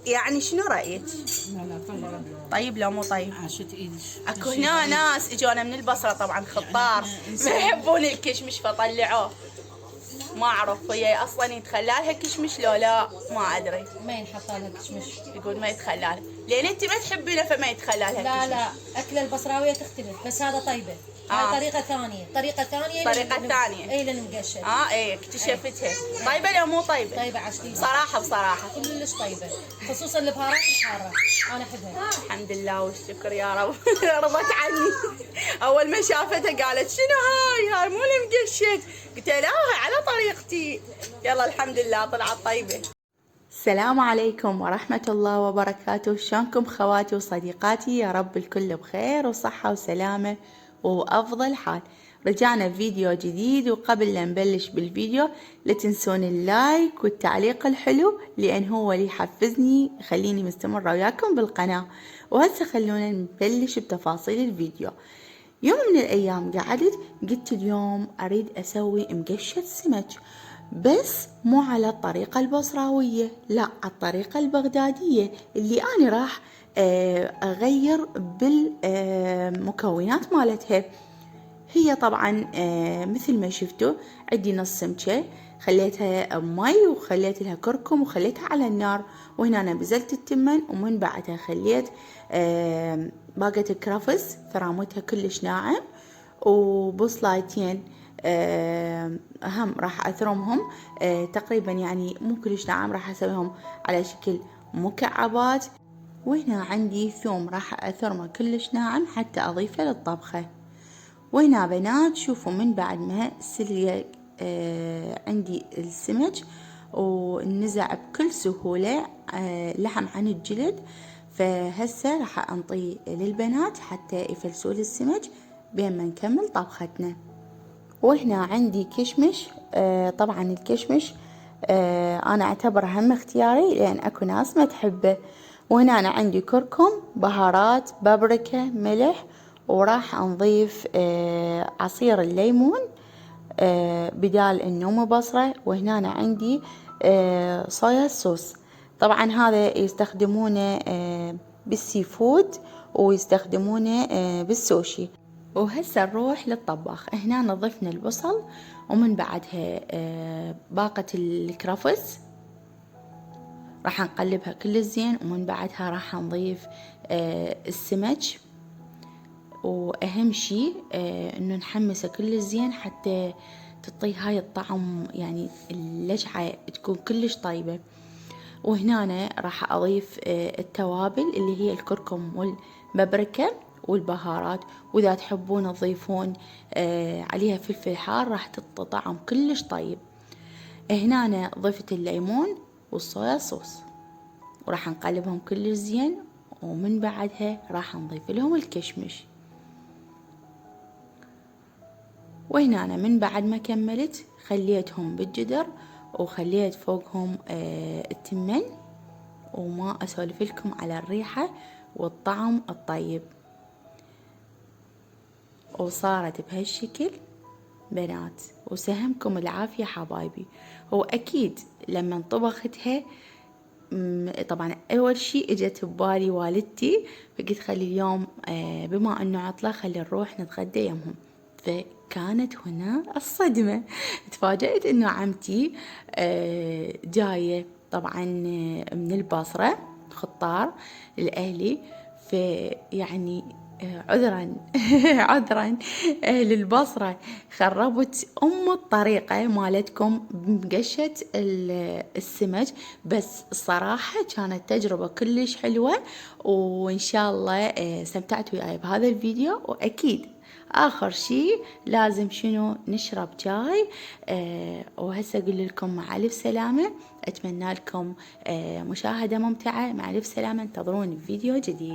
يعني شنو رأيك؟ لا لا طيب. طيب لو مو طيب؟ عاشت ايدك. اكو هنا ناس اجونا من البصرة طبعا خطار ما يحبون الكشمش فطلعوه. ما اعرف هي اصلا يتخلى لها كشمش لو لا ما ادري. ما ينحط لها كشمش. يقول ما يتخلى لها لان انت ما تحبينه فما يتخلى لها لا كشمش. لا أكلة البصراوية تختلف بس هذا طيبة. هاي طريقة ثانية. طريقة ثانية اي للمقشر. اي اكتشفتها. طيبة لو مو طيبة؟ طيبة عشتي بصراحة كلش طيبة خصوصا البهارات الحارة أنا أحبها. الحمد لله والشكر يا رب. رضت عني. اول ما شافتها قالت شنو هاي مو المقشد. قلت لها هاي على طريقتي. يلا الحمد لله طلعت طيبة. السلام عليكم ورحمة الله وبركاته. شلونكم خواتي وصديقاتي؟ يا رب الكل بخير وصحة وسلامة وأفضل حال. رجعنا بفيديو جديد، وقبل لا نبلش بالفيديو لا تنسون اللايك والتعليق الحلو لأن هو اللي يحفزني يخليني مستمرة وياكم بالقناة. وهسه خلونا نبلش بتفاصيل الفيديو. يوم من الأيام قلت اليوم أريد أسوي مقشة سمك، بس مو على الطريقة البصراوية، لا على الطريقة البغدادية اللي أنا راح أغير بالمكونات مالتها. هي طبعا مثل ما شفتوا عندي نص سمكة خليتها مي وخليت لها كركم وخليتها على النار، وهنا أنا بزلت التمن ومن بعدها خليت باقة الكرفس ثرامتها كلش ناعم، وبصلايتين هم راح أثرمهم تقريبا يعني مو كلش ناعم، راح أسويهم على شكل مكعبات. وهنا عندي ثوم راح أثرمه كلش ناعم حتى أضيفه للطبخة. وهنا بنات شوفوا من بعد ما سلق عندي السمك ونزع بكل سهولة لحم عن الجلد، فهسه راح أنطيه للبنات حتى يفلسوا لي السمك بين ما نكمل طبختنا. وهنا عندي كشمش، طبعا الكشمش أنا أعتبره هم اختياري لأن أكو ناس ما تحبه. وهنا أنا عندي كركم، بهارات، بابريكا، ملح، وراح نضيف عصير الليمون بدال النوم بصرة. وهنا أنا عندي صويا صوص، طبعا هذا يستخدمونه بالسي فود ويستخدمونه بالسوشي. وهسه نروح للطباخ. هنا نضفنا البصل ومن بعدها باقة الكرفس راح نقلبها كل زين، ومن بعدها راح نضيف السمك، واهم شي انه نحمسه كل زين حتى تعطي هاي الطعم، يعني اللجعة تكون كلش طيبة. وهنا أنا راح أضيف التوابل اللي هي الكركم والبابريكا والبهارات، وإذا تحبون تضيفون عليها فلفل حار راح تعطي طعم كلش طيب. هنا أنا ضفت الليمون والصويا صوص وراح نقلبهم كلش زين، ومن بعدها راح نضيف لهم الكشمش. وهنا أنا من بعد ما كملت خليتهم بالجدر وخليت فوقهم التمن، وما أسولف لكم على الريحة والطعم الطيب. وصارت بهالشكل بنات، وسهمكم العافية حبايبي. هو أكيد لما طبختها طبعا أول شي إجت ببالي والدتي، فقلت خلي اليوم بما أنه عطلة خلي نروح نتغدى يمهم. فكانت هنا الصدمة، تفاجأت إنه عمتي جاية طبعا من البصرة خطار لأهلي، فيعني عذرا عذرا أهل البصرة خربت الطريقة مالتكم بمقشة السمك، بس الصراحة كانت تجربة كلش حلوة، وإن شاء الله استمتعتوا وياي بهذا الفيديو. وأكيد آخر شي لازم شنو نشرب شاي. وهسه أقول لكم مع ألف سلامة، أتمنى لكم مشاهدة ممتعة. مع ألف سلامة، انتظروني بفيديو جديد.